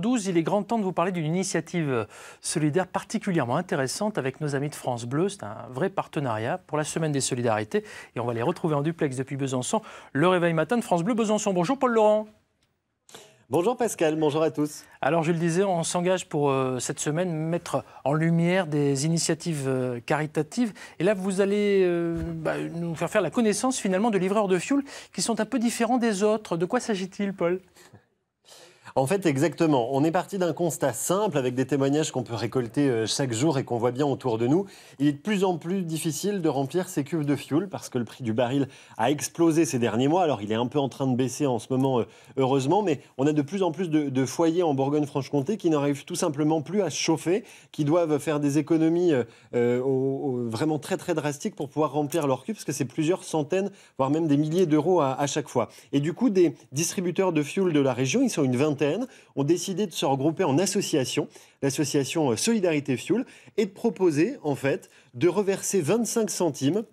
12, il est grand temps de vous parler d'une initiative solidaire particulièrement intéressante avec nos amis de France Bleu. C'est un vrai partenariat pour la Semaine des Solidarités et on va les retrouver en duplex depuis Besançon. Le réveil matin de France Bleu Besançon. Bonjour Paul Laurent. Bonjour Pascal, bonjour à tous. Alors je le disais, on s'engage pour cette semaine mettre en lumière des initiatives caritatives. Et là, vous allez nous faire la connaissance finalement de livreurs de fioul qui sont un peu différents des autres. De quoi s'agit-il, Paul ? En fait, exactement. On est parti d'un constat simple avec des témoignages qu'on peut récolter chaque jour et qu'on voit bien autour de nous. Il est de plus en plus difficile de remplir ces cuves de fioul parce que le prix du baril a explosé ces derniers mois. Alors, il est un peu en train de baisser en ce moment, heureusement, mais on a de plus en plus de foyers en Bourgogne-Franche-Comté qui n'arrivent tout simplement plus à se chauffer, qui doivent faire des économies vraiment très très drastiques pour pouvoir remplir leur cuve parce que c'est plusieurs centaines, voire même des milliers d'euros à chaque fois. Et du coup, des distributeurs de fioul de la région, ils sont une vingtaine, ont décidé de se regrouper en association, l'association Solidarité Fioul, et de proposer en fait de reverser 25 centimes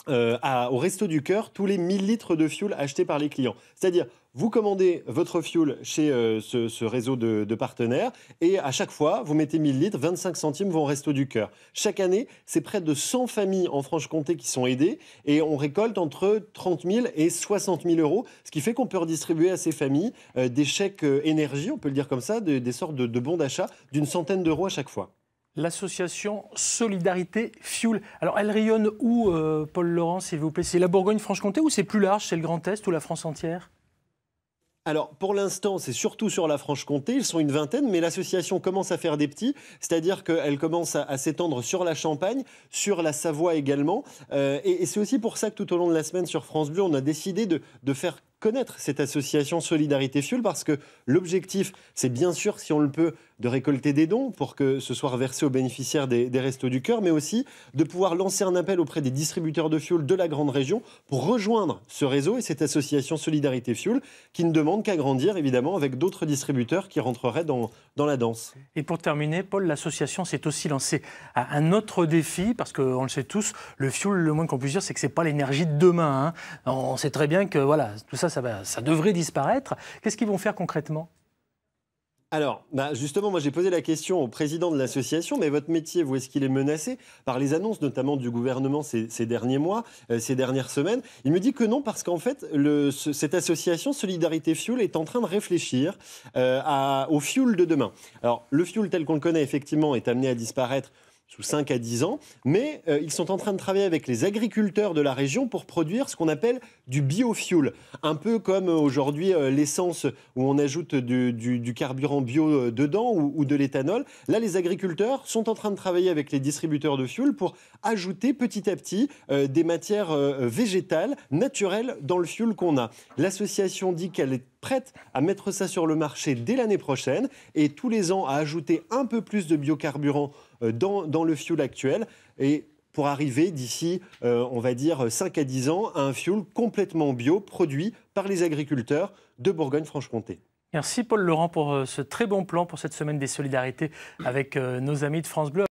au Resto du Cœur tous les 1000 litres de fioul achetés par les clients. C'est-à-dire, vous commandez votre fioul chez ce réseau de partenaires et à chaque fois, vous mettez 1000 litres, 25 centimes vont au Resto du Cœur. Chaque année, c'est près de 100 familles en Franche-Comté qui sont aidées et on récolte entre 30 000 et 60 000 euros, ce qui fait qu'on peut redistribuer à ces familles des chèques énergie, on peut le dire comme ça, des sortes de bons d'achat d'une centaine d'euros à chaque fois. L'association Solidarité Fioul. Alors, elle rayonne où, Paul Laurent, s'il vous plaît? C'est la Bourgogne-Franche-Comté ou c'est plus large, c'est le Grand Est ou la France entière? Alors, pour l'instant, c'est surtout sur la Franche-Comté. Ils sont une vingtaine, mais l'association commence à faire des petits. C'est-à-dire qu'elle commence à s'étendre sur la Champagne, sur la Savoie également. Et c'est aussi pour ça que tout au long de la semaine sur France Bleu, on a décidé de faire connaître cette association Solidarité Fioul parce que l'objectif, c'est bien sûr, si on le peut, de récolter des dons pour que ce soit reversé aux bénéficiaires des Restos du Cœur, mais aussi de pouvoir lancer un appel auprès des distributeurs de fioul de la grande région pour rejoindre ce réseau et cette association Solidarité Fioul qui ne demande qu'à grandir, évidemment, avec d'autres distributeurs qui rentreraient dans la danse. Et pour terminer, Paul, l'association s'est aussi lancée à un autre défi, parce qu'on le sait tous, le fioul, le moins qu'on puisse dire, c'est que ce n'est pas l'énergie de demain, hein. On sait très bien que voilà, tout ça, ça devrait disparaître. Qu'est-ce qu'ils vont faire concrètement ? Alors, justement, moi j'ai posé la question au président de l'association, mais votre métier, vous, est-ce qu'il est menacé par les annonces, notamment du gouvernement ces derniers mois, ces dernières semaines? Il me dit que non, parce qu'en fait, cette association Solidarité Fioul est en train de réfléchir au fioul de demain. Alors, le fioul tel qu'on le connaît, effectivement, est amené à disparaître sous 5 à 10 ans, mais ils sont en train de travailler avec les agriculteurs de la région pour produire ce qu'on appelle du biofuel. Un peu comme aujourd'hui l'essence où on ajoute du carburant bio dedans ou de l'éthanol. Là, les agriculteurs sont en train de travailler avec les distributeurs de fuel pour ajouter petit à petit des matières végétales, naturelles dans le fuel qu'on a. L'association dit qu'elle est prête à mettre ça sur le marché dès l'année prochaine et tous les ans à ajouter un peu plus de biocarburant dans le fioul actuel et pour arriver d'ici, on va dire, 5 à 10 ans à un fioul complètement bio produit par les agriculteurs de Bourgogne-Franche-Comté. Merci Paul Laurent pour ce très bon plan pour cette semaine des solidarités avec nos amis de France Bleu.